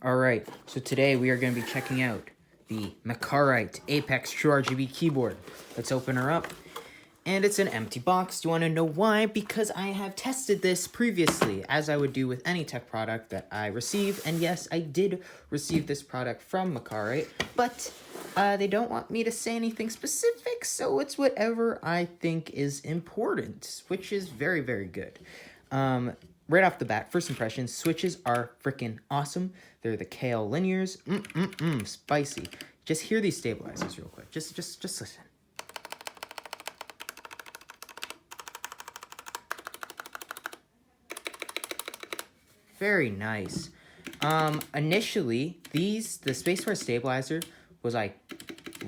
Alright, so today we are going to be checking out the Mecharite Apex True RGB keyboard. Let's open her up. And it's an empty box. Do you want to know why? Because I have tested this previously, as I would do with any tech product that I receive. And yes, I did receive this product from Mecharite, but they don't want me to say anything specific, so it's whatever I think is important, which is very, very good. Right off the bat, first impressions, switches are freaking awesome. They're the kailh linears. Spicy. Just hear these stabilizers real quick. Just listen. Very nice. Initially, the spacebar stabilizer was like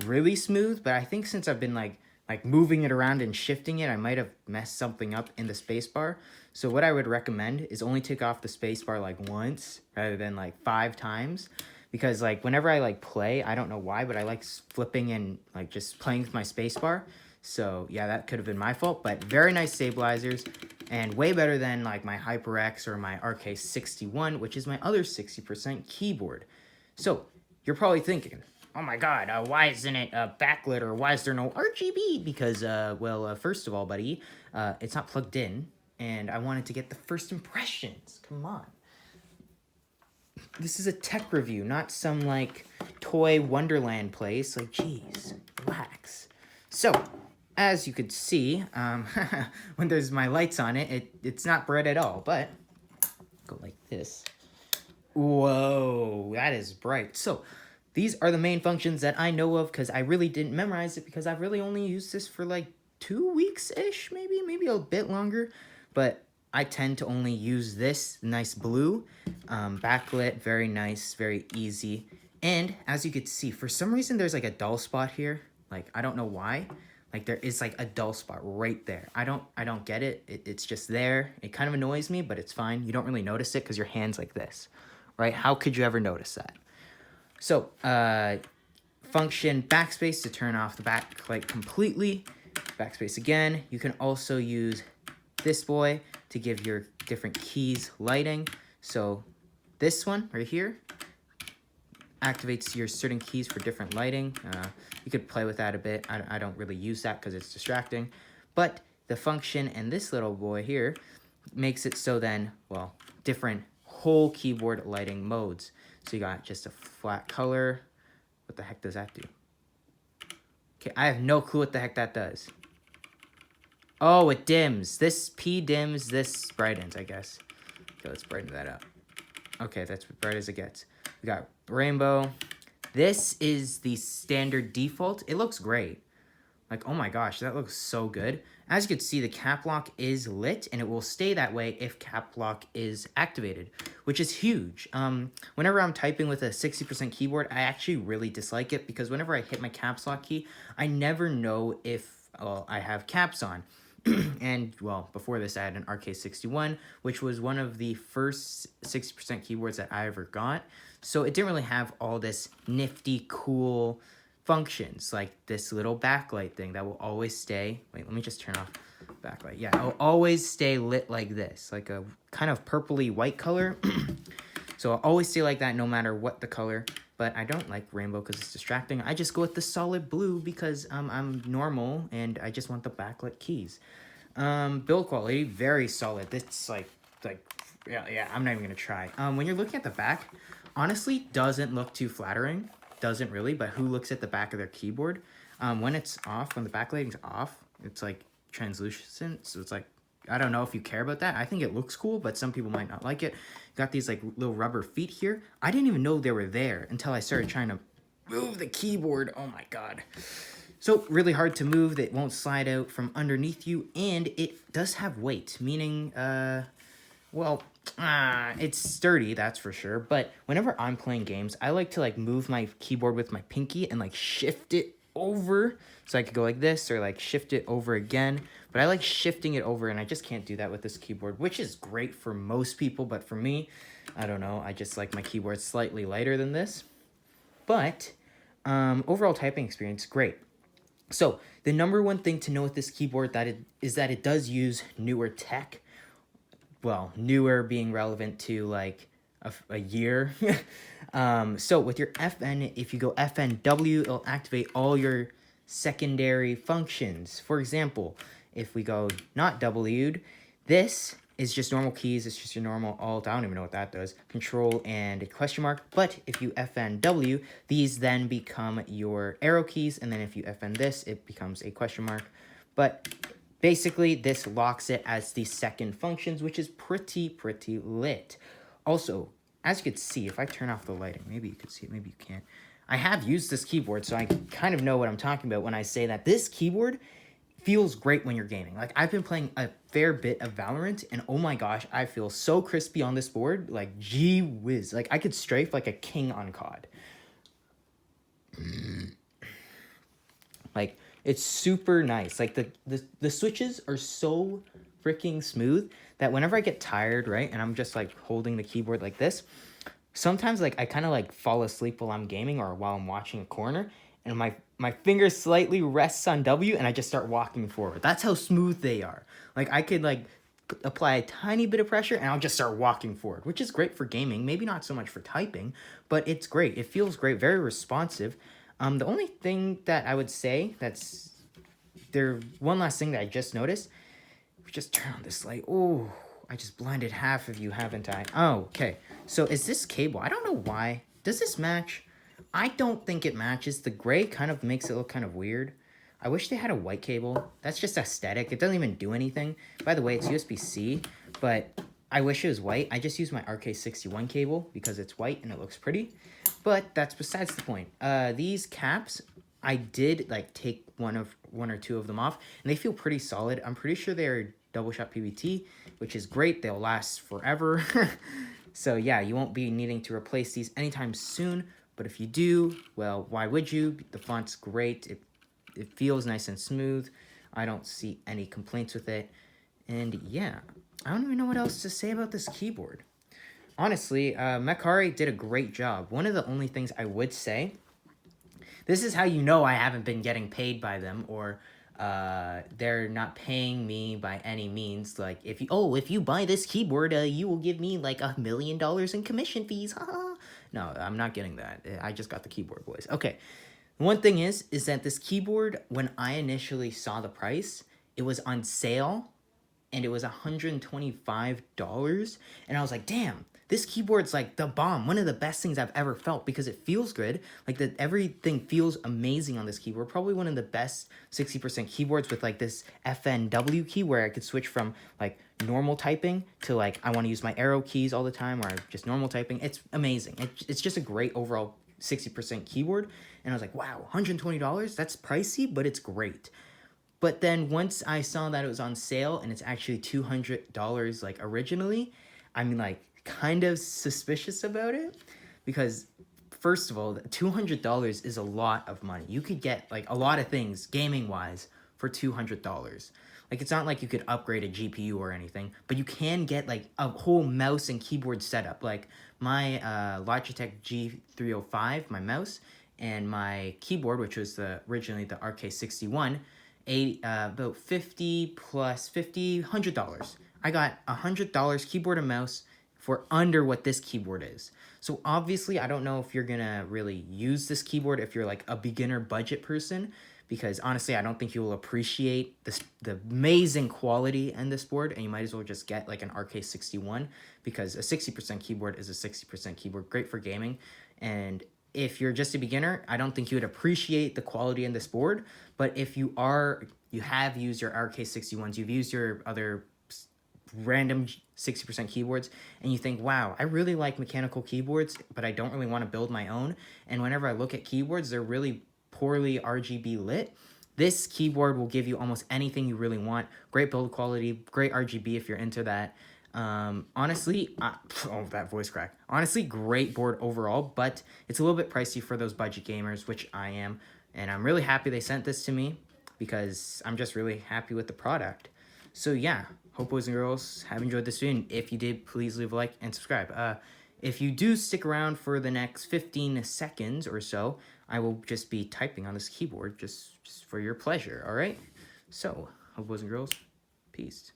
really smooth, but I think since I've been like moving it around and shifting it, I might have messed something up in the spacebar. So what I would recommend is only take off the spacebar like once rather than like 5 times. Because like whenever I like play, I don't know why, but I like flipping and like just playing with my spacebar. So yeah, that could have been my fault, but very nice stabilizers and way better than like my HyperX or my RK61, which is my other 60% keyboard. So you're probably thinking, oh my god, why isn't it backlit, or why is there no RGB? Because, first of all, buddy, it's not plugged in, and I wanted to get the first impressions. Come on. This is a tech review, not some, like, toy wonderland place. Like, geez, relax. So, as you could see, when there's my lights on it, it's not bright at all, but go like this. Whoa, that is bright. So, these are the main functions that I know of, because I really didn't memorize it, because I've really only used this for like 2 weeks-ish, maybe a bit longer. But I tend to only use this nice blue, backlit, very nice, very easy. And as you can see, for some reason there's like a dull spot here. Like, I don't know why. Like, there is like a dull spot right there. I don't get it. It's just there. It kind of annoys me, but it's fine. You don't really notice it because your hand's like this, right? How could you ever notice that? So, function backspace to turn off the backlight completely. Backspace again. You can also use this boy to give your different keys lighting. So, this one right here activates your certain keys for different lighting. You could play with that a bit. I don't really use that because it's distracting. But the function and this little boy here makes it so then, well, different whole keyboard lighting modes. So you got just a flat color. What the heck does that do? Okay, I have no clue what the heck that does. Oh, it dims. This P dims, this brightens, I guess. Okay, let's brighten that up. Okay, that's as bright as it gets. We got rainbow. This is the standard default. It looks great. Like, oh my gosh, that looks so good. As you can see, the cap lock is lit, and it will stay that way if cap lock is activated, which is huge. Whenever I'm typing with a 60% keyboard, I actually really dislike it, because whenever I hit my caps lock key, I never know if I have caps on. And, well, before this, I had an RK61, which was one of the first 60% keyboards that I ever got. So it didn't really have all this nifty, cool functions, like this little backlight thing that will always stay. Wait, let me just turn off backlight. Yeah, it'll always stay lit like this, like a kind of purpley white color. So I'll always stay like that no matter what the color. But I don't like rainbow because it's distracting. I just go with the solid blue because I'm normal and I just want the backlit keys. Build quality, very solid. It's yeah, I'm not even gonna try. When you're looking at the back, honestly, doesn't look too flattering. Doesn't really, but who looks at the back of their keyboard? When it's off, when the backlighting's off, it's like translucent. So it's like, I don't know if you care about that. I think it looks cool, but some people might not like it. Got these like little rubber feet here. I didn't even know they were there until I started trying to move the keyboard. Oh my god. So really hard to move. It won't slide out from underneath you, and it does have weight, meaning, it's sturdy, that's for sure. But whenever I'm playing games, I like to like move my keyboard with my pinky and like shift it over, so I could go like this or like shift it over again. But I like shifting it over, and I just can't do that with this keyboard, which is great for most people. But for me, I don't know. I just like my keyboard slightly lighter than this. But overall typing experience, great. So the number one thing to know with this keyboard is that it does use newer tech. Well, newer being relevant to like a year. So with your FN, if you go FNW, it'll activate all your secondary functions. For example, if we go not W'd, this is just normal keys. It's just your normal alt. I don't even know what that does. Control and a question mark. But if you FNW, these then become your arrow keys. And then if you FN this, it becomes a question mark. But basically, this locks it as the second functions, which is pretty lit. Also, as you can see, if I turn off the lighting, maybe you could see it, maybe you can't. I have used this keyboard, so I kind of know what I'm talking about when I say that this keyboard feels great when you're gaming. Like, I've been playing a fair bit of Valorant, and oh my gosh, I feel so crispy on this board. Like, gee whiz. Like, I could strafe like a king on COD. Like, it's super nice. Like, the switches are so freaking smooth that whenever I get tired, right, and I'm just, like, holding the keyboard like this, sometimes, like, I kind of, like, fall asleep while I'm gaming or while I'm watching a corner, and my finger slightly rests on W, and I just start walking forward. That's how smooth they are. Like, I could, like, apply a tiny bit of pressure, and I'll just start walking forward, which is great for gaming. Maybe not so much for typing, but it's great. It feels great, very responsive. The only thing that I would say one last thing that I just noticed, we just turn on this light. Oh, I just blinded half of you, haven't I? Oh, okay. So is this cable? I don't know why. Does this match? I don't think it matches. The gray kind of makes it look kind of weird. I wish they had a white cable. That's just aesthetic. It doesn't even do anything. By the way, it's USB-C, but I wish it was white. I just use my RK61 cable because it's white and it looks pretty. But that's besides the point. These caps, I did like take one or two of them off, and they feel pretty solid. I'm pretty sure they're double shot PVT, which is great. They'll last forever. So yeah, you won't be needing to replace these anytime soon. But if you do, well, why would you? The font's great. It feels nice and smooth. I don't see any complaints with it. And yeah, I don't even know what else to say about this keyboard. Honestly, Mecharite did a great job. One of the only things I would say, this is how you know I haven't been getting paid by them, or they're not paying me by any means. Like, if you buy this keyboard, you will give me like $1 million in commission fees. No, I'm not getting that. I just got the keyboard, boys. Okay. One thing is that this keyboard, when I initially saw the price, it was on sale, and it was $125, and I was like, damn, this keyboard's like the bomb, one of the best things I've ever felt, because it feels good. Like, everything feels amazing on this keyboard. Probably one of the best 60% keyboards with like this FNW key, where I could switch from like normal typing to like I want to use my arrow keys all the time, or just normal typing. It's amazing. It's just a great overall 60% keyboard, and I was like, wow, $120? That's pricey, but it's great. But then once I saw that it was on sale and it's actually $200 like originally, I'm like kind of suspicious about it, because first of all, $200 is a lot of money. You could get like a lot of things gaming wise for $200. Like, it's not like you could upgrade a GPU or anything, but you can get like a whole mouse and keyboard setup. Like my Logitech G305, my mouse, and my keyboard, which was originally the RK61, about 50 plus 50, $100. I got $100 keyboard and mouse for under what this keyboard is. So obviously, I don't know if you're gonna really use this keyboard if you're like a beginner budget person, because honestly, I don't think you will appreciate the amazing quality in this board, and you might as well just get like an RK61, because a 60% keyboard is a 60% keyboard, great for gaming. And if you're just a beginner, I don't think you would appreciate the quality in this board. But if you have used your RK61s, you've used your other random 60% keyboards, and you think, wow, I really like mechanical keyboards, but I don't really want to build my own. And whenever I look at keyboards, they're really poorly RGB lit. This keyboard will give you almost anything you really want. Great build quality, great RGB if you're into that. Honestly, that voice crack. Honestly, great board overall, but it's a little bit pricey for those budget gamers, which I am. And I'm really happy they sent this to me, because I'm just really happy with the product. So yeah, hope boys and girls have enjoyed this video. And if you did, please leave a like and subscribe. If you do stick around for the next 15 seconds or so, I will just be typing on this keyboard just for your pleasure, all right? So, hope boys and girls, peace.